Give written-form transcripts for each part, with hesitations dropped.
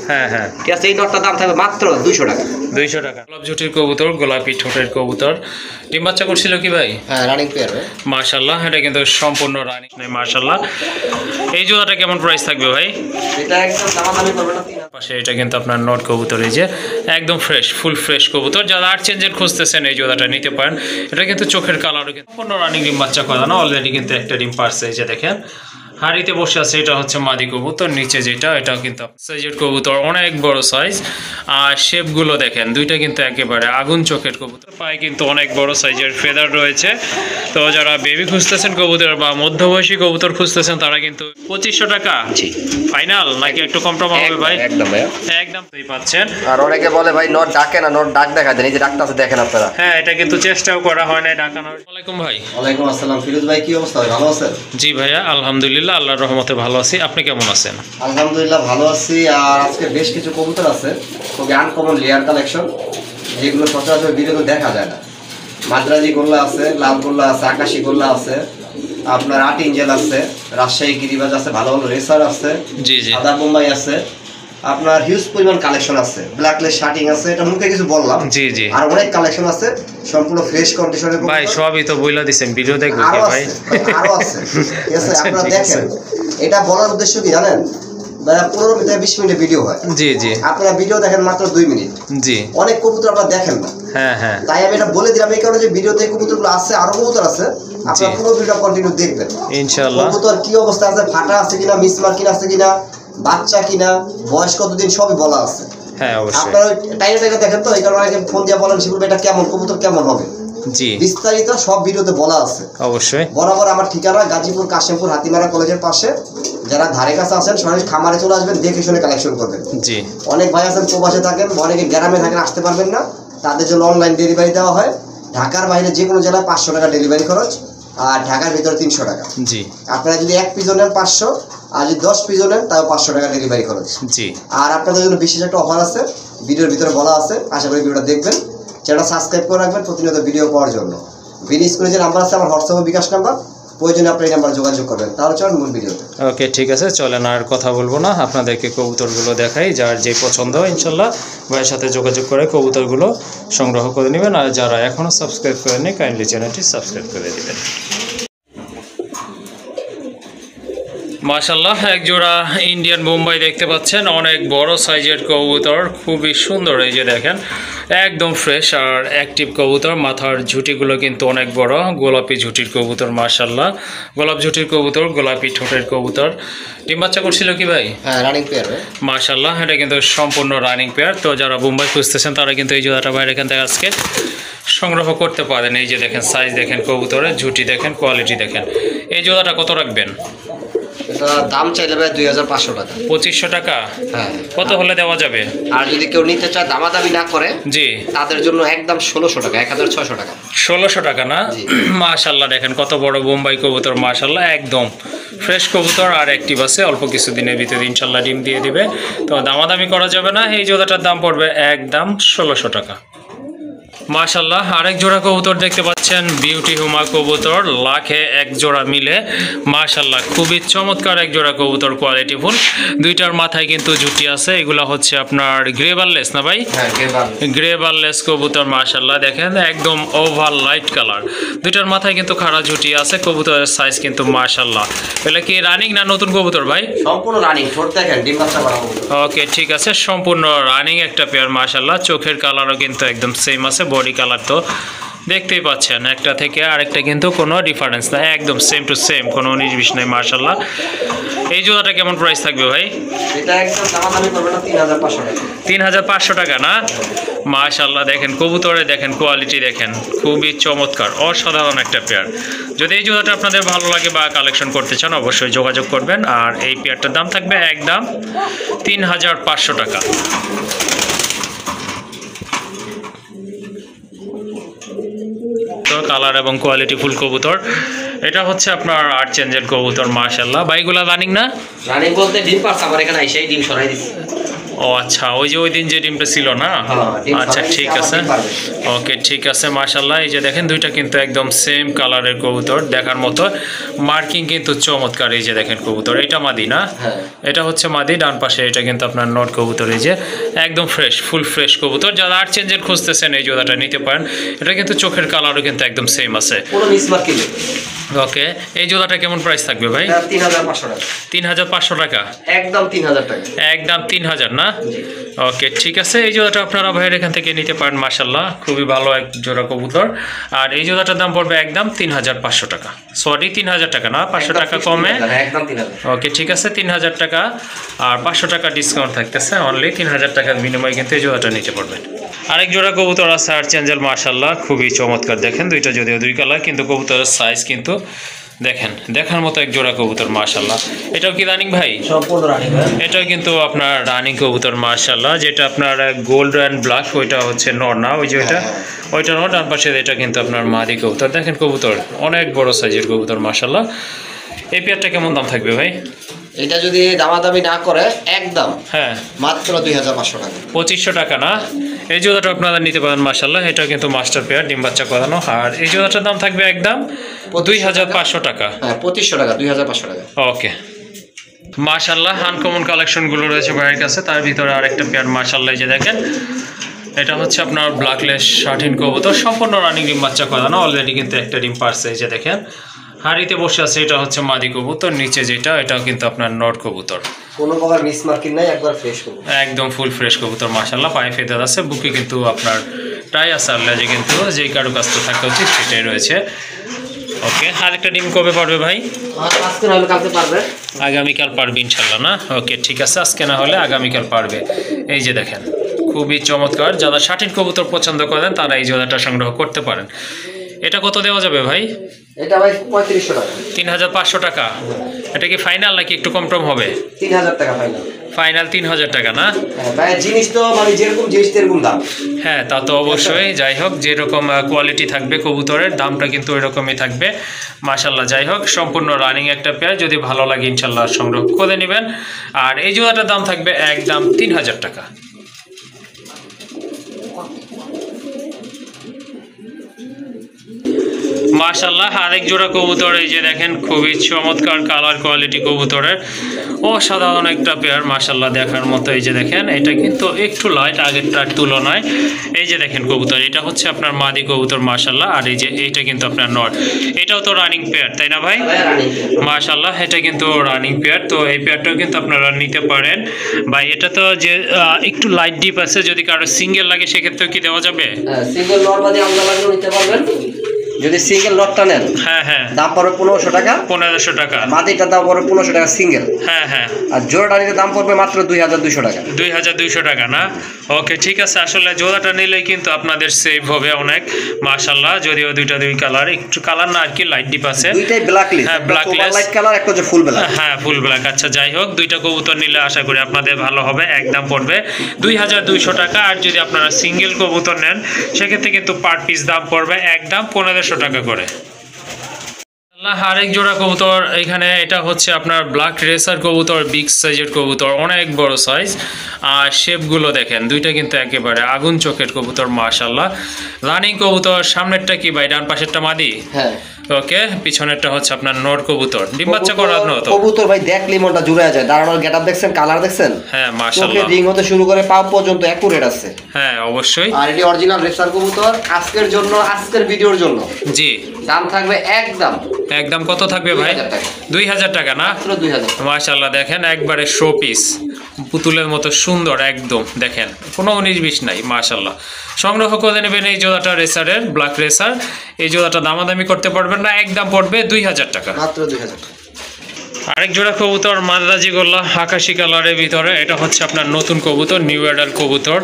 হ্যাঁ হ্যাঁ, ঠিক আছে। এই নটটার দাম থাকবে মাত্র 200 টাকা। 200 টাকা। গোলাপ ঝুটির কবুতর, গোলাপি ঠোঁটের কবুতর, ডিম বাচ্চা করছিল কি ভাই? হ্যাঁ, রানিং পেয়ার ভাই। মাশাআল্লাহ, এটা কিন্তু সম্পূর্ণ রানিং নেই মাশাআল্লাহ। এই জোড়াটা কেমন প্রাইস থাকবে ভাই? এটা একদম দামাদামি করবে না। পাশে এটা কিন্তু আপনার নট কবুতর, এই যে একদম ফ্রেশ, ফুল ফ্রেশ কবুতর। যারা আর চেঞ্জের খুঁজতেছেন এই জোড়াটা নিতে পারেন। এটা কিন্তু চোখের কালারও কিন্তু সম্পূর্ণ রানিং, ডিম বাচ্চা করা না, অলরেডি কিন্তু একটা ডিম পারছে। এই যে দেখেন হাড়িতে বসে আছে, এটা হচ্ছে মাদি কবুতর। নিচে যেটা, এটাও কিন্তু সাইজের কবুতর, অনেক বড় সাইজ। আর শেপগুলো দেখেন, দুইটা কিন্তু একেবারে আগুন চোখের কবুতর। পায়ে কিন্তু অনেক বড় সাইজের ফেদার রয়েছে। তো যারা বেবি খুঁজতেছেন কবুতর বা মধ্যবয়সী কবুতর খুঁজতেছেন, তারা কিন্তু 2500 টাকা ফাইনাল, নাকি একটু কম টম হবে ভাই? একদম ভাই, একদম তুই পাচ্ছেন। আর অনেকে বলে ভাই নট ডাকে না, নট ডাক দেখা দেন, এই যে ডাকটা আছে দেখেন আপনারা। হ্যাঁ, এটা কিন্তু চেষ্টাও করা হয় না ডাকানোর। ওয়ালাইকুম ভাই। ওয়ালাইকুম আসসালাম। ফিরোজ ভাই, কি অবস্থা ভাই, ভালো আছেন? জি ভাইয়া, আলহামদুলিল্লাহ, আল্লাহর রহমতে ভালো আছি। আপনি কেমন আছেন? আলহামদুলিল্লাহ ভালো আছি। আর আজকে বেশ কিছু কবুতর আছে, খুবই আনকমন লেয়ার কালেকশন, যেগুলো সচরাচর ভিডিওতে দেখা যায় না। মাদ্রাজি গোল্লা আছে, লাল গোল্লা আছে, আকাশি গোল্লা আছে, আপনার আট ইঞ্জেল আছে, রাজশাহী গিরিবাজ আছে, ভালো ভালো রেসার আছে, জি জি, সাদা বোম্বাই আছে, আপনার হিউজ পরিমাণ কালেকশন আছে। ব্ল্যাকলেস শার্টিং আছে, এটা মুখে কিছু বললাম। জি জি, আর অনেক কালেকশন আছে, সম্পূর্ণ ফ্রেশ কন্ডিশনে। ভাই সবই তো বইলা দিছেন, ভিডিও দেখবো কি ভাই? আরো আছে, ঠিক আছে। আপনারা দেখেন, এটা বলার উদ্দেশ্য কি জানেন? 15 থেকে 20 মিনিটের ভিডিও হয়। জি জি, আপনারা ভিডিও দেখেন মাত্র 2 মিনিট। জি, অনেক কবুতর আপনারা দেখেন না। হ্যাঁ হ্যাঁ, তাই আমি এটা বলে দিলাম এই কারণে যে ভিডিওতে কবুতরগুলো আছে, আরো কবুতর আছে, আপনারা পুরো ভিডিও কন্টিনিউ দেখবেন ইনশাআল্লাহ। কবুতর কি অবস্থা আছে, ফাটা আছে কিনা, মিসমার কিনা আছে কিনা, বাচ্চা কিনা, বয়স কতদিন, সবই বলা আছে। হ্যাঁ অবশ্যই, আপনারা টাইমে টাইমে দেখেন। তো এই কারণে অনেকে ফোন দিয়ে বলেন শিবুল ভাই এটা কেমন কবুতর, কেমন হবে। জি বিস্তারিত সব ভিডিওতে বলা আছে অবশ্যই। বরাবর আমার ঠিকানা গাজীপুর কাশিমপুর হাতিমারা কলেজের পাশে। যারা ধারে কাছে আছেন সরাসরি খামারে চলে আসবেন, দেখে শুনে কালেকশন করবেন। জি, অনেক ভাই আছেন প্রবাসে থাকেন, অনেকে গ্রামে থাকেন, আসতে পারবেন না, তাদের জন্য অনলাইন ডেলিভারি দেওয়া হয়। ঢাকার বাইরে যে কোনো জেলায় 500 টাকা ডেলিভারি খরচ, আর ঢাকার ভিতরে 300 টাকা। জি, আপনারা যদি 1 পিস নেন 500, আর যদি 10 পিস নেন তাও 500 টাকা ডেলিভারি খরচ। জি, আর আপনাদের জন্য বিশেষ একটা অফার আছে, ভিডিওর ভিতরে বলা আছে। আশা করি ভিডিওটা দেখবেন, চ্যানেলটা সাবস্ক্রাইব করে রাখবেন প্রতিনিয়ত ভিডিও পাওয়ার জন্য। ভিডিও স্ক্রিনে যে নাম্বার আছে আমার হোয়াটসঅ্যাপ বিকাশ নাম্বার, প্রয়োজনে আপনি এই নাম্বার যোগাযোগ করবেন। তাহলে চলুন মূল ভিডিওতে। ওকে ঠিক আছে, চলেন আর কথা বলবো না, আপনাদেরকে কবুতরগুলো দেখাই। যার যে পছন্দ হয় ইনশাল্লাহ ভাইয়ের সাথে যোগাযোগ করে কবুতরগুলো সংগ্রহ করে নেবেন। আর যারা এখনও সাবস্ক্রাইব করেননি, কাইন্ডলি চ্যানেলটি সাবস্ক্রাইব করে দেবেন। মাশাআল্লাহ, এক জোড়া ইন্ডিয়ান বোম্বাই দেখতে পাচ্ছেন, অনেক বড় সাইজের কবুতর, খুবই সুন্দর। এই যে দেখেন একদম ফ্রেশ আর অ্যাক্টিভ কবুতর। মাথার ঝুঁটিগুলো কিন্তু অনেক বড়, গোলাপি ঝুঁটির কবুতর মাশাআল্লাহ। গোলাপ ঝুঁটির কবুতর, গোলাপি ঠোঁটের কবুতর। ডিম বাচ্চা করছিল কি ভাই? হ্যাঁ, রানিং পেয়ার মাশাআল্লাহ, এটা কিন্তু সম্পূর্ণ রানিং পেয়ার। তো যারা বোম্বাই খুঁজতেছেন তারা কিন্তু এই জোড়াটা বাইরে এখান থেকে আজকে সংগ্রহ করতে পারেন। এই যে দেখেন সাইজ দেখেন, কবুতরের ঝুঁটি দেখেন, কোয়ালিটি দেখেন। এই জোড়াটা কত রাখবেন? এটা দাম চাইলে ভাই 2500 টাকা। 2500 টাকা? হ্যাঁ। কত হলে দেওয়া যাবে? আর যদি কেউ নিতে চায় দামাদামি না করে, জি, তাদের জন্য একদম 1600 টাকা, 1600 টাকা। 1600 টাকা না? মাশাআল্লাহ, দেখেন কত বড় বোম্বাই কবুতর মাশাআল্লাহ, একদম ফ্রেশ কবুতর আর অ্যাক্টিভ আছে। অল্প কিছুদিনের ভিতরে ইনশাল্লাহ ডিম দিয়ে দিবে। তো দামাদামি করা যাবে না। এই জোড়াটার দাম পড়বে একদম 1600 টাকা। মাশাআল্লাহ, আরেক জোড়া কবুতর দেখতে পাচ্ছেন, বিউটি হুমা কবুতর, লাখে এক জোড়া মিলে মাশাআল্লাহ, খুবই চমৎকার এক জোড়া কবুতর, কোয়ালিটিফুল। দুইটার মাথায় কিন্তু জুটি আছে। এগুলা হচ্ছে আপনার গ্রে বারলেস না ভাই? হ্যাঁ, গ্রে বারলেস কবুতর মাশাআল্লাহ, দেখেন একদম ওভার লাইট কালার। দুইটার মাথায় কিন্তু খাড়া জুটি আছে। কবুতরের সাইজ কিন্তু মাশাআল্লাহ। এগুলা কি রানিং না নতুন কবুতর ভাই? সম্পূর্ণ রানিং, ঠোঁট দেখেন, ডিম বাচ্চা করা কবুতর। ওকে ঠিক আছে, সম্পূর্ণ রানিং একটা পেয়ার মাশাআল্লাহ। চোখের কালারও কিন্তু একদম সেম আছে, বডি কালার তো দেখতেই পাচ্ছেন, একটা থেকে আরেকটা কিন্তু কোনো ডিফারেন্স না, একদম সেম টু সেম, কোনো 19-20 নেই মাশাআল্লাহ। এই জোড়াটা কেমন প্রাইস থাকবে ভাই? এটা একদম দামাদামি করবে না, 3500 টাকা। 3500 টাকা না? মাশাআল্লাহ, দেখেন কবুতরে দেখেন, কোয়ালিটি দেখেন, খুবই চমৎকার, অসাধারণ একটা পেয়ার। যদি এই জোড়াটা আপনাদের ভালো লাগে বা কালেকশন করতে চান, অবশ্যই যোগাযোগ করবেন। আর এই পেয়ারটার দাম থাকবে একদম 3500 টাকা। কালার এবং কোয়ালিটি ফুল কবুতর। এটা হচ্ছে আপনার আর্ট চেঞ্জের কবুতর মাশাআল্লাহ। ভাইগুলা রানিং না? রানিং বলতে ডিম পারছে, আমার এখানে এসেই ডিম সরাই দিচ্ছে। ও আচ্ছা, ওই যে ওই দিন যে ডিমটা ছিল না? আচ্ছা ঠিক আছে, ওকে ঠিক আছে। মাশাআল্লাহ, এই যে দেখেন দুইটা কিন্তু একদম সেম কালারের কবুতর, দেখার মতো, মার্কিং কিন্তু চমৎকার। এই যে দেখেন কবুতর, এটা মাদি না? এটা হচ্ছে মাদি, ডান পাশে এটা কিন্তু আপনার নট কবুতর। এই যে একদম ফ্রেশ, ফুল ফ্রেশ কবুতর। যারা আর চেঞ্জের খুঁজতেছেন এই জোড়াটা নিতে পারেন। এটা কিন্তু চোখের কালারও কিন্তু একদম সেম আছে। ওকে, এই জোড়াটা কেমন প্রাইস থাকবে ভাই? 3500 টাকা। 3500 টাকা? একদম 3000 টাকা। একদম 3000 না? ওকে ঠিক আছে, এই জোড়াটা আপনারা ভাইয়ের এখান থেকে নিতে পারেন। মাশাআল্লাহ, খুবই ভালো এক জোড়া কবুতর। আর এই জোড়াটার দাম পড়বে একদম 3500 টাকা। সরি, 3000 টাকা না, 500 টাকা কমে। একদম 3000। ওকে ঠিক আছে, 3000 টাকা আর 500 টাকা ডিসকাউন্ট থাকতেছে। অনলি 3000 টাকার বিনিময়ে কিন্তু এই জোড়াটা নিতে পারবেন। আরেক জোড়া কবুতর আছে আর্চ এঞ্জেল, মাশাআল্লাহ খুবই চমৎকার। দেখেন দুইটা যদিও দুই কালার, কিন্তু কবুতরের সাইজ কিন্তু দেখেন দেখার মতো এক জোড়া কবুতর। মাশাআল্লাহ, এটাও কি রানিং ভাই? সম্পূর্ণ রানিং। এটাও কিন্তু আপনার রানিং কবুতর। মাশাআল্লাহ, যেটা আপনার গোল্ড অ্যান্ড ব্ল্যাক, ওইটা হচ্ছে নর না? ওই যে ওইটা নর, ডান পাশে এটা কিন্তু আপনার মাদি কবুতর। দেখেন কবুতর অনেক বড় সাইজের কবুতর। মাশাআল্লাহ, এই পেয়ারটা কেমন দাম থাকবে ভাই? এটা যদি দামাদামি না করে একদম হ্যাঁ মাত্র 2500 টাকা। 2500 টাকা না? এই জোড়াটা আপনারা নিতে পারেন। মাশাআল্লাহ, এটা কিন্তু মাস্টার পেয়ার, ডিম বাচ্চা করানো। আর এই জোড়াটার দাম থাকবে একদম 2500 টাকা। হ্যাঁ 2500 টাকা, 2500 টাকা। ওকে, মাশাআল্লাহ আনকমন কালেকশনগুলো রয়েছে ভাইয়ের কাছে। তার ভিতরে আরেকটা পেয়ার মাশাআল্লাহ, এই যে দেখেন এটা হচ্ছে আপনার ব্ল্যাকলেস শার্টিন কবুতর, সম্পূর্ণ রানিং, ডিম বাচ্চা করানো। অলরেডি কিন্তু একটা ডিম পারছে। এই যে দেখেন হাড়িতে বসে আছে, এটা হচ্ছে মাদি কবুতর। নিচে যেটা, এটাও কিন্তু আপনার নট কবুতর। কোনো প্রকার মিস মার্কিং নাই, একবার ফ্রেশ কবুতর, একদম ফুল ফ্রেশ কবুতর। মাশাআল্লাহ, পায়ে ফেদার আছে, বুকে কিন্তু আপনার টাই আছে। আল্লাহে কিন্তু যেই কারুকাজ থাকা উচিত সেটাই রয়েছে। ওকে, আরেকটা ডিম কবে পারবে ভাই? আজকে না হলে কালকে পারবে। আগামীকাল পারবে ইনশাল্লাহ না? ওকে ঠিক আছে, আজকে না হলে আগামীকাল পারবে। এই যে দেখেন খুবই চমৎকার। যারা শার্টিন কবুতর পছন্দ করেন তারা এই জোড়াটা সংগ্রহ করতে পারেন। এটা কত দেওয়া যাবে ভাই? এটা ভাই 3500 টাকা। 3500 টাকা? এটা কি ফাইনাল নাকি একটু কম টম হবে? 3000 টাকা ফাইনাল। ফাইনাল 3000 টাকা না? ভাই জিনিস তো মানে যেরকম জিনিস সেরকম দাম। হ্যাঁ তা তো অবশ্যই। যাই হোক, যেরকম কোয়ালিটি থাকবে কবুতরের দামটা কিন্তু ওইরকমই থাকবে। মাশাআল্লাহ, যাই হোক সম্পূর্ণ রানিং একটা পেয়ার। যদি ভালো লাগে ইনশাল্লাহ সংগ্রহ করে নেবেন। আর এই জোড়াটার দাম থাকবে একদম 3000 টাকা। মাশাআল্লাহ, আরেক জোড়া কবুতর। এই যে দেখেন খুবই চমৎকার কালার কোয়ালিটি কবুতরের, অসাধারণ একটা পেয়ার। মাশাআল্লাহ, দেখার মতো। এই যে দেখেন এটা কিন্তু একটু লাইট আগেরটার তুলনায়। এই যে দেখেন কবুতর, এটা হচ্ছে আপনার মাদি কবুতর। মাশাআল্লাহ, আর এই যে এইটা কিন্তু আপনার নর। এটাও তো রানিং পেয়ার তাই না ভাই? মাশাআল্লাহ, এটা কিন্তু রানিং পেয়ার। তো এই পেয়ারটাও কিন্তু আপনারা নিতে পারেন ভাই। এটা তো যে একটু লাইট ডিপ আছে, যদি কারো সিঙ্গেল লাগে সেক্ষেত্রেও কি দেওয়া যাবে? হ্যাঁ, সিঙ্গেল নর বাদে আমরা লাগলেও নিতে পারবেন। যদি সিঙ্গেল লটটা নেন, হ্যাঁ হ্যাঁ, দাম পড়বে 1500 টাকা। 1500 টাকা। মাদিটার দাম পড়বে 1500 টাকা সিঙ্গেল। হ্যাঁ হ্যাঁ, আর জোড়াটা নিতে দাম পড়বে মাত্র 2200 টাকা। 2200 টাকা না? ওকে ঠিক আছে। আসলে জোড়াটা নিলেই কিন্তু আপনাদের সেভ হবে অনেক। মাশাআল্লাহ, যদিও দুইটা দুই কালার, একটু কালার না আর কি লাইট ডিপ আছে। দুইটাই ব্ল্যাকলেস। হ্যাঁ ব্ল্যাকলেস, লাইট কালার, একটা হচ্ছে ফুল ব্ল্যাক। হ্যাঁ ফুল ব্ল্যাক। আচ্ছা যাই হোক, দুইটা কবুতর নিলে আশা করি আপনাদের ভালো হবে। একদম পড়বে 2200 টাকা। আর যদি আপনারা সিঙ্গেল কবুতর নেন সেক্ষেত্রে কিন্তু পার পিস দাম পড়বে একদম 1500 টাকা করে। আরেক জোড়া কবুতর এখানে, এটা হচ্ছে আপনার ব্ল্যাক রেসার কবুতর, বিগ সাইজের কবুতর, অনেক বড় সাইজ। আর শেপগুলো দেখেন, দুইটা কিন্তু একেবারে আগুন চোখের কবুতর। মাশাআল্লাহ, রানিং কবুতর। সামনেরটা কি ভাই? ডান পাশেরটা মাদি? হ্যাঁ। ওকে, পিছনেরটা হচ্ছে আপনার নর কবুতর, ডিম বাচ্চা করানো। তো কবুতর ভাই দেখলি মনটা জুড়ে যায়। দাঁড়ানোর গেটআপ দেখছেন, কালার দেখছেন? হ্যাঁ মাশাআল্লাহ, রিং হতে শুরু করে পা পর্যন্ত একুরেট আছে। হ্যাঁ অবশ্যই। আর এটি অরিজিনাল রেসার কবুতর। আজকের জন্য, আজকের ভিডিওর জন্য জি দাম থাকবে একদম কত থাকবে ভাই? 2000 টাকা না? মাত্র 2000। মাশাআল্লাহ, দেখেন একবারে শো পিস, পুতুলের মতো সুন্দর একদম। দেখেন কোনো 19-20 নাই। মাশাআল্লাহ, সংগ্রহ করে নেবেন এই জোড়াটা রেসারের, ব্ল্যাক রেসার। এই জোড়াটা দামাদামি করতে পারবেন না, একদম পড়বে 2000 টাকা, মাত্র 2000 টাকা। আরেক জোড়া কবুতর মাদ্রাজি গোল্লা আকাশি কালারের ভিতরে। এটা হচ্ছে আপনার নতুন কবুতর, নিউ অ্যাডাল কবুতর,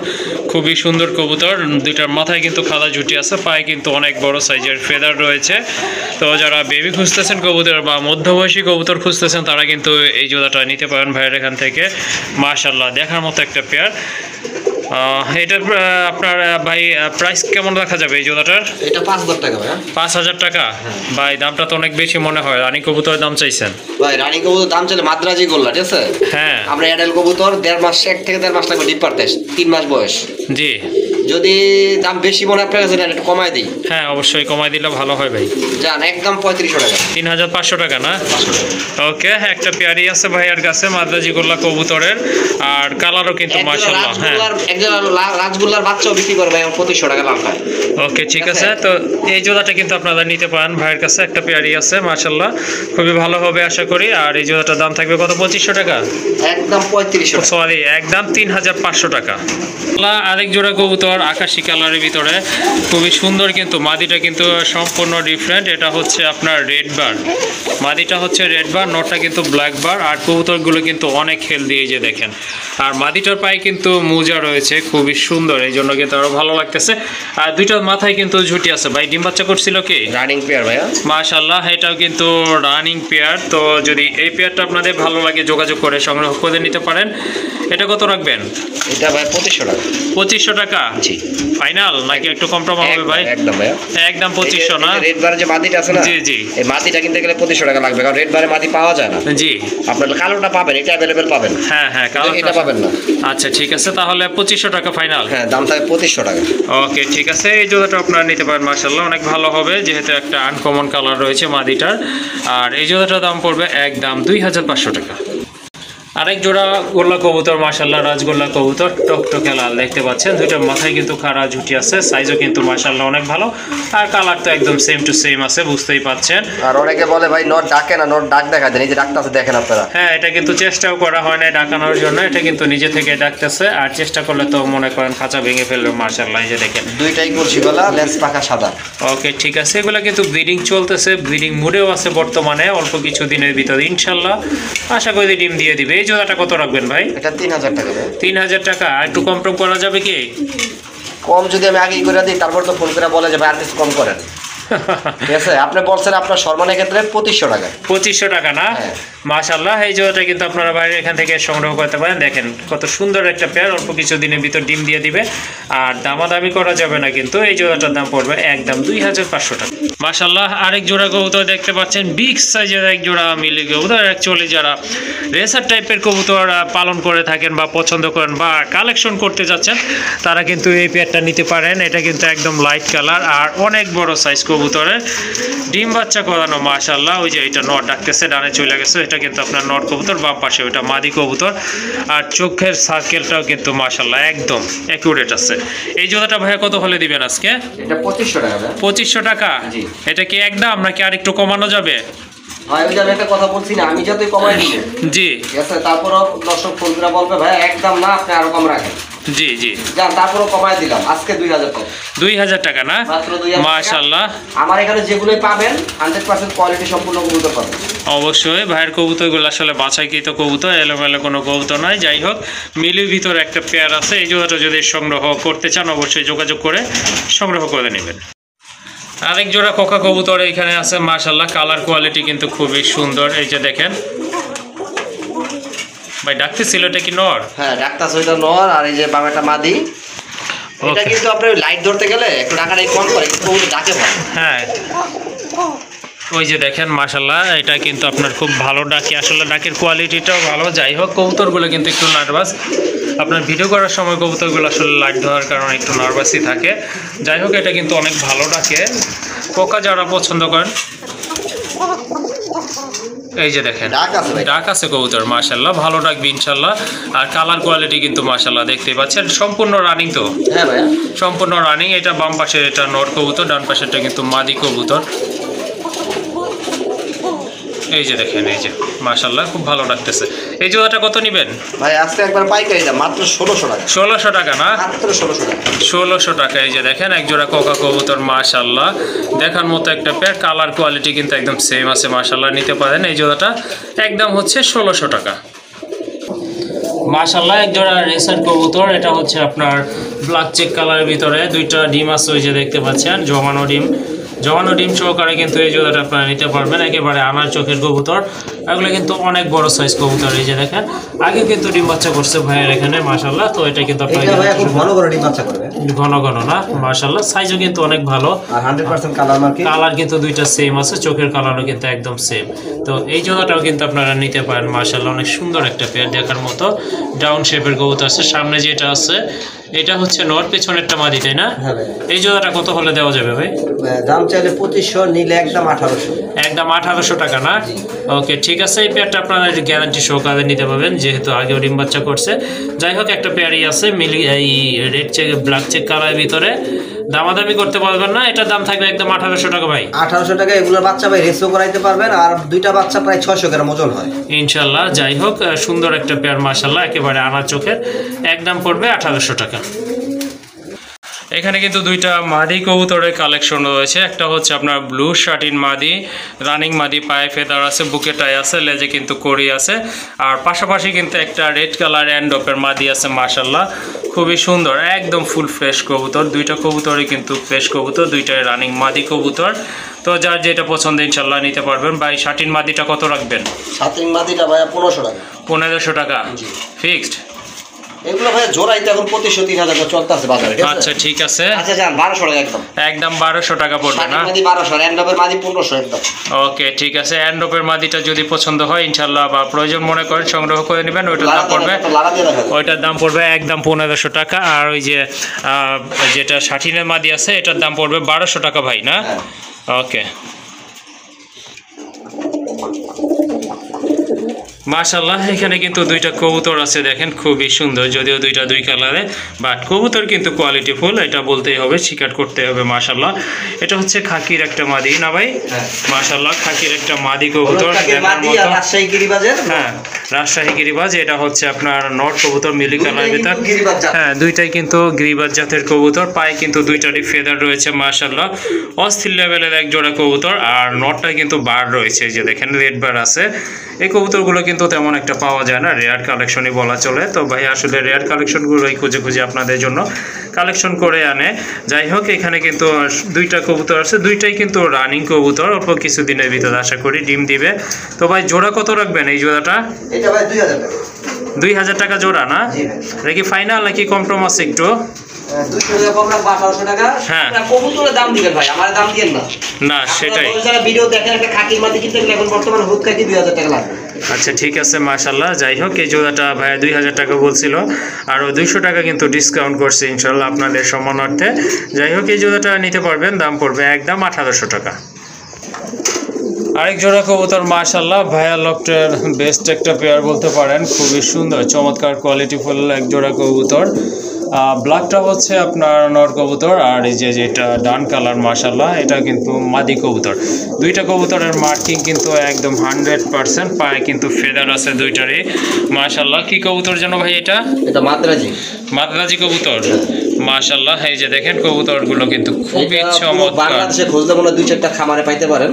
খুবই সুন্দর কবুতর। দুইটার মাথায় কিন্তু খাদা জুটি আছে, পায়ে কিন্তু অনেক বড় সাইজের ফেদার রয়েছে। তো যারা বেবি খুঁজতেছেন কবুতর বা মধ্যবয়সী কবুতর খুঁজতেছেন তারা কিন্তু এই জোড়াটা নিতে পারেন ভাইয়ের এখান থেকে। মাশাআল্লাহ, দেখার মতো একটা পেয়ার। এটার আপনার ভাই প্রাইস কেমন রাখা যাবে এই জোড়াটার? এটা 5000 টাকা ভাই। 5000 টাকা? ভাই দামটা তো অনেক বেশি মনে হয়। রানী কবুতরের দাম চাইছেন ভাই রানী কবুতর দাম চলে মাদ্রাজি গোল্লা, ঠিক আছে? হ্যাঁ আমরা অ্যাডাল কবুতর 1.5 মাস, 1 থেকে 1.5 মাস লাগবে ডিম পারতে, 3 মাস বয়স। জি। যদি দাম বেশি মনে আপনার কাছে একটু কমাই দিই। হ্যাঁ অবশ্যই কমাই দিলে ভালো হয় ভাই। জান একদম 3500 টাকা। 3500 টাকা না? ওকে, একটা পেয়ারি আছে ভাইয়ার কাছে মাদ্রাজি গোল্লা কবুতরের, আর কালারও কিন্তু মাশাআল্লাহ। হ্যাঁ একজন রাজগোল্লার বাচ্চাও বিক্রি করে ভাই 2500 টাকা লাভ হয়। ওকে ঠিক আছে, তো এই জোড়াটা কিন্তু আপনারা নিতে পারেন। ভাইয়ের কাছে একটা পেয়ারি আছে মাশাআল্লাহ, খুবই ভালো হবে আশা করি। আর এই জোড়াটার দাম থাকবে কত? 2500 টাকা? একদম 3500 টাকা। সরি, একদম 3500 টাকা। আরেক জোড়া কবুতর আকাশি কালারের ভিতরে, খুবই সুন্দর কিন্তু মাদিটা কিন্তু সম্পূর্ণ ডিফারেন্ট। এটা হচ্ছে আপনার রেড বার, মাদিটা হচ্ছে রেড বার, নটটা কিন্তু ব্ল্যাক বার। আর কবুতরগুলো কিন্তু অনেক হেলদি, এই যে দেখেন। আর মাদিটার পায়ে কিন্তু মোজা রয়েছে, খুবই সুন্দর, এই জন্য কিন্তু আরো ভালো লাগতেছে। আর দুইটার মাথায় কিন্তু ঝুটি আছে। ভাই ডিম বাচ্চা করছিল কি? রানিং পেয়ার ভাইয়া মাশাআল্লাহ, এটাও কিন্তু রানিং পেয়ার। তো যদি এই পেয়ারটা আপনাদের ভালো লাগে যোগাযোগ করে সংগ্রহ করে নিতে পারেন। এটা কত রাখবেন? এটা ভাই 2500 টাকা। 2500 টাকা? জি। ফাইনাল নাকি একটু কম টম হবে ভাই? একদম ভাইয়া, একদম 2500 না? রেড বারে যে মাদিটা আছে না, জি জি, এই মাদিটা কিনতে গেলে 2500 টাকা লাগবে, কারণ রেড বারে মাদি পাওয়া যায় না। জি, আপনার কালোটা পাবেন, এটা अवेलेबल পাবেন। হ্যাঁ হ্যাঁ, এটা পাবেন না। আচ্ছা ঠিক আছে, তাহলে 2500 টাকা ফাইনাল। হ্যাঁ দাম থাকে 2500 টাকা। ওকে ঠিক আছে, এই জোড়াটা আপনারা নিতে পারেন মাশাআল্লাহ, অনেক ভালো হবে, যেহেতু একটা আনকমন কালার রয়েছে মাদিটার। আর এই জোড়াটার দাম পড়বে একদম 2500 টাকা। আরেক জোড়া গোল্লা কবুতর মাশাআল্লাহ, রাজগোল্লা কবুতর, টকটকে লাল দেখতে পাচ্ছেন। দুইটার মাথায় কিন্তু খাড়া ঝুটি আছে, সাইজও কিন্তু মাশাআল্লাহ অনেক ভালো। আর কালার তো একদম সেম টু সেম আছে, বুঝতেই পাচ্ছেন। আর অনেকে বলে ভাই নট ডাকে না, নট ডাক দেখা দেন, এই যে ডাকতেছে দেখেন আপনারা। হ্যাঁ, এটা কিন্তু চেষ্টাও করা হয় না ডাকানোর জন্য, এটা কিন্তু নিজে থেকে ডাকতেছে। আর চেষ্টা করলে তো মনে করেন খাঁচা ভেঙে ফেলবে মাশাআল্লাহ, এই যে দেখেন। দুইটাই করছি গলা, লেন্স পাকা সাদা। ওকে ঠিক আছে, এগুলো কিন্তু ব্রিডিং চলতেছে, ব্রিডিং মুডেও আছে বর্তমানে। অল্প কিছু দিনের ভিতরে ইনশাআল্লাহ আশা করি ডিম দিয়ে দিবে। এই জোড়াটা কত রাখবেন ভাই? এটা 3000 টাকা ভাই। 3000 টাকা? আর একটু কম টম করা যাবে কি? কম যদি আমি আগেই করে দিই, তারপর তো ফোন করে বলে যে ভাই আর কিছু কম করেন। ঠিক আছে, আপনি বলছেন আপনার সম্মানের ক্ষেত্রে 2500 টাকা। 2500 টাকা না? মাশাআল্লাহ, এই জোড়াটা কিন্তু আপনারা বাইরে এখান থেকে সংগ্রহ করতে পারেন। দেখেন কত সুন্দর একটা পেয়ার, অল্প কিছু দিনের ভিতর ডিম দিয়ে দিবে। আর দামাদামি করা যাবে না কিন্তু। এই জোড়াটার দাম পড়বে একদম 2500 টাকা। মাশাআল্লাহ, আরেক জোড়া কবুতর দেখতে পাচ্ছেন, বিগ সাইজের এক জোড়া মিলি কবুতর। অ্যাকচুয়ালি যারা রেসার টাইপের কবুতর পালন করে থাকেন বা পছন্দ করেন বা কালেকশন করতে যাচ্ছেন, তারা কিন্তু এই পেয়ারটা নিতে পারেন। এটা কিন্তু একদম লাইট কালার আর অনেক বড় সাইজ কবুতরের, ডিম বাচ্চা করানো মাশাআল্লাহ। ওই যে এটা নট ডাকতেছে, ডানে চলে গেছে, এটা কিন্তু আপনার নট কবুতর, বাম পাশে ওটা মাদি কবুতর। আর চোখের সার্কেলটাও কিন্তু মাশাআল্লাহ একদম অ্যাকুরেট আছে। এই জোড়াটা ভাইয়া কত হলে দিবেন আজকে? এটা 2500 টাকা ভাই। 2500 টাকা? জি। এটা কি একদম নাকি আর একটু কমানো যাবে? ভাই ওই যে আমি একটা কথা বলছি না, আমি যতই কমাই দিই, জি ঠিক আছে, তারপরও দর্শক ফোন করে বলবে ভাই একদম না, আপনি আরো কম রাখেন। জি জি, যান তারপরও কমাই দিলাম আজকে 2000 টাকা। 2000 টাকা না? মাত্র 2000 টাকা। মাশাআল্লাহ, আমার এখানে যেগুলোই পাবেন 100% কোয়ালিটি সম্পূর্ণ কবুতর পাবেন। অবশ্যই ভাইয়ের কবুতরগুলো আসলে বাছাইকৃত কবুতর, এলোমেলো কোনো কবুতর নয়। যাই হোক, মিলির ভিতরে একটা পেয়ার আছে। এই জোড়াটা যদি সংগ্রহ করতে চান অবশ্যই যোগাযোগ করে সংগ্রহ করে নেবেন। আরেক জোড়া কোকা কবুতর এখানে আছে মাশাআল্লাহ, কালার কোয়ালিটি কিন্তু খুবই সুন্দর। এই যে দেখেন ভাই, ডাকতেছিল এটা কি নর? হ্যাঁ ডাকতাছে, ওইটা নর, আর এই যে বামেটা মাদি। এটা কিন্তু আপনি লাইট ধরতে গেলে একটু টাকাটাই কম করে, কিন্তু কবুতর ডাকে ভালো। হ্যাঁ, ওই যে দেখেন মাশাআল্লাহ, এটা কিন্তু আপনার খুব ভালো ডাকে, আসলে ডাকের কোয়ালিটিটাও ভালো। যাই হোক, কবুতরগুলো কিন্তু একটু নার্ভাস। আপনার ভিডিও করার সময় কবুতরগুলো আসলে লাইট ধরার কারণে একটু নার্ভাসই থাকে। যাই হোক, এটা কিন্তু অনেক ভালো ডাকে। কোকা যারা পছন্দ করেন, এই যে দেখেন ডাক আছে কবুতর মাশাআল্লাহ, ভালো ডাকবে ইনশাআল্লাহ। আর কালার কোয়ালিটি কিন্তু মাশাআল্লাহ দেখতেই পাচ্ছেন, সম্পূর্ণ রানিং তো? হ্যাঁ ভাইয়া, সম্পূর্ণ রানিং। এটা বাম পাশে এটা নর কবুতর, ডান পাশেরটা কিন্তু মাদি কবুতর। এই যে দেখেন, এই যে মাশাআল্লাহ খুব ভালো লাগতেছে। এই জোড়াটা কত নেবেন ভাই? আজকে একবার পাইকারি দাম মাত্র 1600 টাকা। 1600 টাকা না? মাত্র 1600 টাকা। 1600 টাকা। এই যে দেখেন এক জোড়া কোকা কবুতর মাশাআল্লাহ, দেখার মতো একটা পেয়ার, কালার কোয়ালিটি কিন্তু একদম সেম আছে মাশাআল্লাহ, নিতে পারেন। এই জোড়াটা একদম হচ্ছে 1600 টাকা। মাশাআল্লাহ, এক জোড়া রেসার কবুতর, এটা হচ্ছে আপনার ব্ল্যাক চেক কালারের ভিতরে, দুইটা ডিম আছে, ওই যে দেখতে পাচ্ছেন জমানো ডিম। জমানো ডিম সহকারে কিন্তু এই জোড়াটা আপনারা নিতে পারবেন। একেবারে আনার চোখের কবুতর, এগুলো কিন্তু অনেক বড় সাইজ কবুতর। এই যে দেখেন আগে কিন্তু ডিম বাচ্চা করছে ভাইয়ের এখানে মাশাআল্লাহ। তো এটা কিন্তু আপনারা ঘন ঘন ডিম বাচ্চা করবে, ঘন ঘন না মাশাআল্লাহ, সাইজও কিন্তু অনেক ভালো আর 100% কালার মার্কিং। কালার কিন্তু দুইটা সেম আছে, চোখের কালারও কিন্তু একদম সেম। তো এই জোড়াটাও কিন্তু আপনারা নিতে পারেন মাশাআল্লাহ, অনেক সুন্দর একটা পেয়ার দেখার মতো। ডাউন শেপের কবুতর আছে, সামনে যেটা আছে এটা হচ্ছে নর, পেছনেরটা মাদি, তাই না? এই জোড়াটা কত হলে দেওয়া যাবে ভাই? দাম চাইলে 2500, নিলে একদম 1800। একদম 1800 টাকা না? ওকে ঠিক আছে, এই পেয়ারটা আপনারা গ্যারান্টি সহকারে নিতে পারবেন, যেহেতু আগেও ডিম বাচ্চা করছে। যাই হোক একটা পেয়ারই আছে মিলি, এই রেড চেক ব্ল্যাক চেক কালারের ভিতরে, দামাদামি করতে পারবেন না, এটার দাম থাকবে একদম 1800 টাকা ভাই। 1800 টাকা এগুলোর বাচ্চা ভাই রেসও করাইতে পারবেন, আর দুইটা বাচ্চা প্রায় 600 গ্রাম ওজন হয় ইনশাল্লাহ। যাই হোক সুন্দর একটা পেয়ার মাশাআল্লাহ, একেবারে আনার চোখের, একদম পড়বে 1800 টাকা। এখানে কিন্তু দুইটা মাদি কবুতরের কালেকশন রয়েছে। একটা হচ্ছে আপনার ব্লু শার্টিন মাদি, রানিং মাদি, পায়ে ফেদার আছে, বুকে টাই আছে, লেজে কিন্তু কড়ি আছে, আর পাশাপাশি কিন্তু একটা রেড কালার অ্যান্ডোপের মাদি আছে মাশাআল্লাহ, খুবই সুন্দর, একদম ফুল ফ্রেশ কবুতর। দুইটা কবুতরই কিন্তু ফ্রেশ কবুতর, দুইটাই রানিং মাদি কবুতর। তো যার যেটা পছন্দ ইনশাল্লাহ নিতে পারবেন। ভাই শার্টিন মাদিটা কত রাখবেন? শার্টিন মাদিটা ভাই 1500 টাকা। 1500 টাকা ফিক্সড? এগুলো ভাই জোড়াইতে এখন 2500-3000 টাকা চলতেছে বাজারে। আচ্ছা ঠিক আছে, আচ্ছা যান 1200 টাকা একদম। একদম 1200 টাকা পড়বে না? মাদি 1200, এন্ডোপের মাদি 1500 একদম। ওকে ঠিক আছে, এন্ডোপের মাদিটা যদি পছন্দ হয় ইনশাআল্লাহ বা প্রয়োজন মনে করেন সংগ্রহ করে নেবেন। ওইটার দাম পড়বে, ওইটার দাম পড়বে একদম 1500 টাকা। আর ওই যে যেটা শার্টিনের মাদি আছে এটার দাম পড়বে 1200 টাকা ভাই, না? ওকে মাশাআল্লাহ, এখানে কিন্তু দুইটা কবুতর আছে দেখেন, খুবই সুন্দর, যদিও দুইটা দুই কালারে, বাট কবুতর কিন্তু কোয়ালিটি ফুল, এটা বলতেই হবে, স্বীকার করতে হবে মাশাআল্লাহ। এটা হচ্ছে খাকির একটা মাদি না ভাই? মাশাআল্লাহ খাকির একটা মাদি কবুতর, রাজশাহী গিরিবাজের, হ্যাঁ রাজশাহী গিরিবাজ। এটা হচ্ছে আপনার নট কবুতর, মিলি কালার ভিতর, হ্যাঁ দুইটাই কিন্তু গিরিবাজ জাতের কবুতর। পায়ে কিন্তু দুইটারই ফেদার রয়েছে মাশাআল্লাহ, অস্থির লেভেলের এক জোড়া কবুতর। আর নটটা কিন্তু বার রয়েছে, যে দেখেন রেড বার আছে। এই কবুতরগুলো কিন্তু তেমন একটা পাওয়া যায় না, রেয়ার কালেকশনই বলা চলে। তো ভাই আসলে রেয়ার কালেকশনগুলোই খুঁজে খুঁজে আপনাদের জন্য কালেকশন করে আনে। যাই হোক এখানে কিন্তু দুইটা কবুতর আছে, দুইটাই কিন্তু রানিং কবুতর, অল্প কিছুদিনের ভিতরে আশা করি ডিম দিবে। তো ভাই জোড়া কত রাখবেন এই জোড়াটা? এটা ভাই 2000 টাকা। 2000 টাকা জোড়া না? এটা কি ফাইনাল নাকি কম্প্রোমাইজ একটু? 200 টাকা কম রাখবো, 1800 টাকা। হ্যাঁ কবুতরের দাম দিবেন ভাই, আমার দাম দিবেন না। না সেটাই, যারা ভিডিও দেখেন একটা খাকির মাটি কিনতে গেলে এখন বর্তমানে হুদ খাকি 2000 টাকা লাগবে। আচ্ছা ঠিক আছে মাশাআল্লাহ। যাই হোক এই জোড়াটা ভাইয়া 2000 টাকা বলছিল, আর 200 টাকা কিন্তু ডিসকাউন্ট করছে ইনশাআল্লাহ আপনাদের সম্মানার্থে। যাই হোক এই জোড়াটা নিতে পারবেন, দাম পড়বে একদম 1800 টাকা। আরেক জোড়া কবুতর মাশাআল্লাহ, ভাইয়া লফটের বেস্ট একটা পেয়ার বলতে পারেন, খুবই সুন্দর চমৎকার কোয়ালিটিফুল এক জোড়া কবুতর। ব্ল্যাকটা হচ্ছে আপনার নর কবুতর, আর এই যে যেটা ডান কালার মাশাআল্লাহ এটা কিন্তু মাদি কবুতর। দুইটা কবুতরের মার্কিং কিন্তু একদম 100%, পায়ে কিন্তু ফেদার আছে দুইটারই মাশাআল্লাহ। কি কবুতর যেন ভাই এটা? এটা মাদ্রাজি, মাদ্রাজি কবুতর মাশাআল্লাহ। এই যে দেখেন কবুতরগুলো কিন্তু খুবই চমৎকার, বাংলাদেশে খুঁজলে মনে 2-4টা খামারে পাইতে পারেন।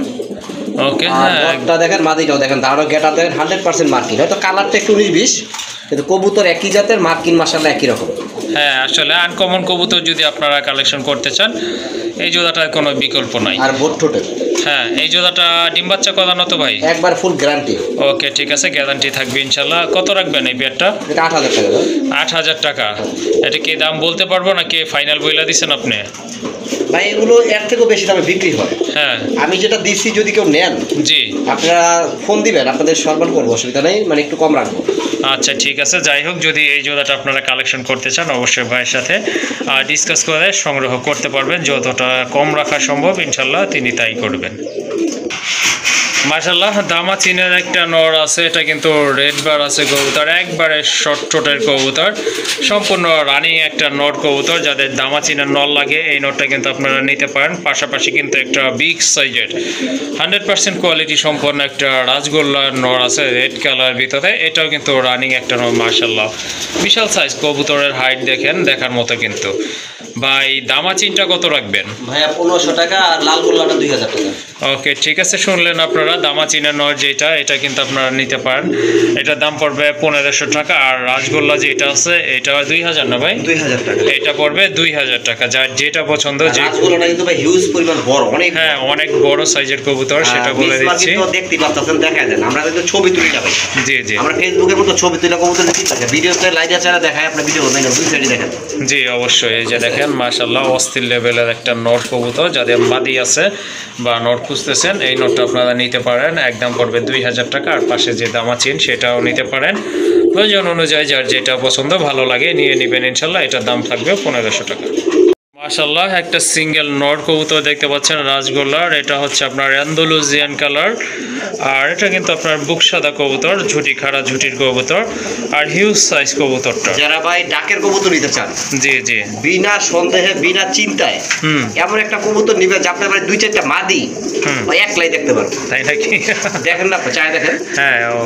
ওকে হ্যাঁ, একটা দেখেন মাদিটাও দেখেন, দাঁড়ো গেটা দেখেন 100% মার্কিং, হয়তো কালারটা একটু 19-20, কিন্তু কবুতর একই জাতের, মার্কিং মাশাআল্লাহ একই রকম। হ্যাঁ আসলে আনকমন কবুতর যদি আপনারা কালেকশন করতে চান এই জোড়াটার কোনো বিকল্প নাই। আর বোট ঠোঁটের, হ্যাঁ এই জোড়াটা ডিম বাচ্চা করানো তো ভাই? একবার ফুল গ্যারান্টি। ওকে ঠিক আছে, গ্যারান্টি থাকবে ইনশাল্লাহ। কত রাখবেন এই পেয়ারটা? এটা 8000 টাকা। 8000 টাকা। এটা কি দাম বলতে পারবো নাকি ফাইনাল বইলা দিচ্ছেন আপনি? ভাই এগুলো এর থেকেও বেশি দামে বিক্রি হয়। হ্যাঁ আমি যেটা দিচ্ছি যদি কেউ নেন, জি আপনারা ফোন দিবেন, আপনাদের সম্মান করবো, অসুবিধা নেই, মানে একটু কম রাখবো। আচ্ছা ঠিক আছে। যাই হোক যদি এই জোড়াটা আপনারা কালেকশন করতে চান অবশ্যই ভাইয়ের সাথে ডিসকাস করে সংগ্রহ করতে পারবেন, যতটা কম রাখা সম্ভব ইনশাল্লাহ তিনি তাই করবেন। মাশাআল্লাহ দামাচিনের একটা নর আছে, এটা কিন্তু রেড বার আছে কবুতর, একবারে শর্ট ঠোঁটের কবুতর, সম্পূর্ণ রানিং একটা নর কবুতর। যাদের দামাচিনের নর লাগে এই নরটা কিন্তু আপনারা নিতে পারেন। পাশাপাশি কিন্তু একটা বিগ সাইজের 100% কোয়ালিটি সম্পন্ন একটা রাজগোল্লার নর আছে রেড কালার ভিতরে, এটাও কিন্তু রানিং একটা নর মাশাআল্লাহ, বিশাল সাইজ কবুতরের হাইট দেখেন, দেখার মতো কিন্তু। ভাই দামাচিনটা কত রাখবেন? ভাইয়া 1500 টাকা, আর লাল গোল্লাটা 2000 টাকা। ওকে ঠিক আছে, শুনলেন আপনারা করা দামাচিনা নর যেটা, এটা কিন্তু আপনারা নিতে পারেন। এটার দাম পড়বে 1500 টাকা। আর রাজগোল্লা যেটা আছে এটা 2000 না ভাই? 2000 টাকা। এটা পড়বে 2000 টাকা। যার যেটা পছন্দ, যে রাজগোল্লাটা কিন্তু ভাই হিউজ পরিমাণ বড়, অনেক হ্যাঁ অনেক বড় সাইজের কবুতর, সেটা বলে দিচ্ছি। দেখতে পাচ্ছেন, দেখা যায় আমরা কিন্তু ছবি তুলে যাবে। জি জি, আমরা ফেসবুকের মতো ছবি তুলে কবুতর দেখি থাকে, ভিডিওতে লাইভ আছে দেখায়, আপনি ভিডিও দেখেন, দুই সাইডে দেখেন। জি অবশ্যই। এই যে দেখেন মাশাআল্লাহ অস্থির লেভেলের একটা নর কবুতর, যাদের মাদি আছে বা নর খুঁজতেছেন এই নরটা আপনারা নিতে পারেন। একদম পড়বে 2000 টাকা। আর পাশে যে দামাচিন সেটাও নিতে পারেন, প্রয়োজন অনুযায়ী যার যেটা পছন্দ ভালো লাগে নিয়ে নেবেন ইনশাল্লাহ। এটার দাম থাকবে 1500 টাকা। মাশাআল্লাহ একটা সিঙ্গেল নর কবুতর দেখতে পাচ্ছেন রাজগোল্লার। এটা হচ্ছে আপনার অ্যান্ডালুজিয়ান কালার, আর এটা কিন্তু আপনার বুক সাদা কবুতর, ঝুটি খাড়া ঝুটির কবুতর, আর হিউজ সাইজ কবুতরটা। যারা ভাই ডাকের কবুতর নিতে চান, জি জি, বিনা সন্দেহে বিনা চিন্তায় এমন একটা কবুতর নিবে যে আপনার বাড়ি 2-4টা মাদি একলাই দেখতে পারবেন, তাই নাকি? দেখেন না, চাই দেখেন। হ্যাঁ ও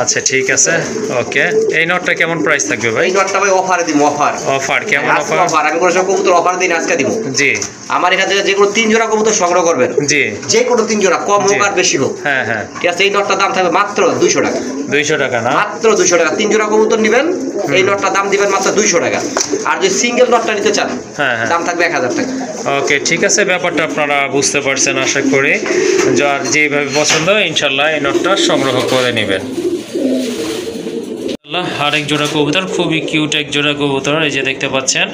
আচ্ছা ঠিক আছে, ওকে। এই নটটা কেমন প্রাইস থাকবে ভাই? এই নটটা ভাই অফারে দিব, অফার। অফার কেমন অফার? অফার আমি কোনো সব কবুতর অফার দিন, আজকে দিব। জি, আমার এখান থেকে যে কোনো 3 জোড়া কবুতর সংগ্রহ করবেন, জি যে কোনো 3 জোড়া, কম হোক আর বেশি হোক, হ্যাঁ হ্যাঁ, ঠিক আছে। এই নটটার দাম থাকবে মাত্র 200 টাকা। 200 টাকা না? মাত্র 200 টাকা। 3 জোড়া কবুতর নেবেন, এই নটটার দাম দিবেন মাত্র 200 টাকা। আর যদি সিঙ্গেল নটটা নিতে চান, হ্যাঁ হ্যাঁ, দাম থাকবে 1000 টাকা। ওকে ঠিক আছে, ব্যাপারটা আপনারা বুঝতে পারছেন আশা করি। যার যেভাবে পছন্দ ইনশাল্লাহ এই নটটা সংগ্রহ করে নেবেন। আরেক জোড়া কবুতর, খুবই কিউট এক জোড়া কবুতর, এই যে দেখতে পাচ্ছেন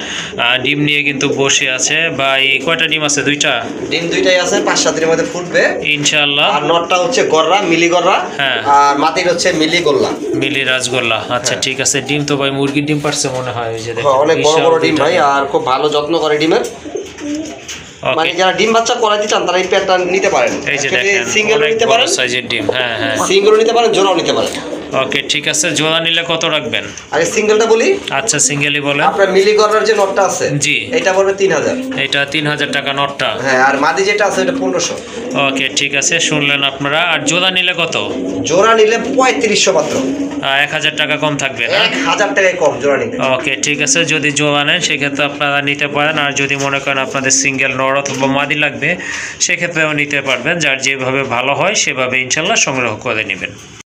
ডিম নিয়ে কিন্তু বসে আছে। বা এই কয়টা ডিম আছে? দুইটা ডিম, দুইটাই আছে, 5-7 দিনের মধ্যে ফুটবে ইনশাআল্লাহ। আর নটটা হচ্ছে গররা, মিলি গররা, হ্যাঁ, আর মাটির হচ্ছে মিলি গোল্লা, মিলি রাজগোল্লা। আচ্ছা ঠিক আছে। ডিম তো ভাই মুরগির ডিম পারছে মনে হয়, এই যে দেখেন অনেক বড় বড় ডিম ভাই, আর খুব ভালো যত্ন করে ডিমের। মানে যারা ডিম বাচ্চা করাইতে চান তারা এই পেয়ারটা নিতে পারেন। এই যে দেখেন সিঙ্গেল অনেক নিতে বড় পারেন, সাইজের ডিম। হ্যাঁ হ্যাঁ, সিঙ্গেল নিতে পারেন, জোড়াও নিতে পারেন। ওকে ঠিক আছে। জোড়া নিলে কত রাখবেন? আগে সিঙ্গেলটা বলি। আচ্ছা সিঙ্গেলই বলেন। আপনার মিলি গররার যে নটটা আছে, জি, এটা পড়বে 3000। এটা 3000 টাকা নটটা। হ্যাঁ, আর মাদি যেটা আছে এটা 1500। ওকে ঠিক আছে, শুনলেন আপনারা। আর জোড়া নিলে কত? জোড়া নিলে 3500 মাত্র। 1000 টাকা কম থাকবে না? 1000 টাকায় কম জোড়া নিলে। ওকে ঠিক আছে, যদি জোড়া নেন সেক্ষেত্রে আপনারা নিতে পারেন। আর যদি মনে করেন আপনাদের সিঙ্গেল নর অথবা মাদি লাগবে সেক্ষেত্রেও নিতে পারবেন। যার যেভাবে ভালো হয় সেভাবে ইনশাল্লাহ সংগ্রহ করে নেবেন।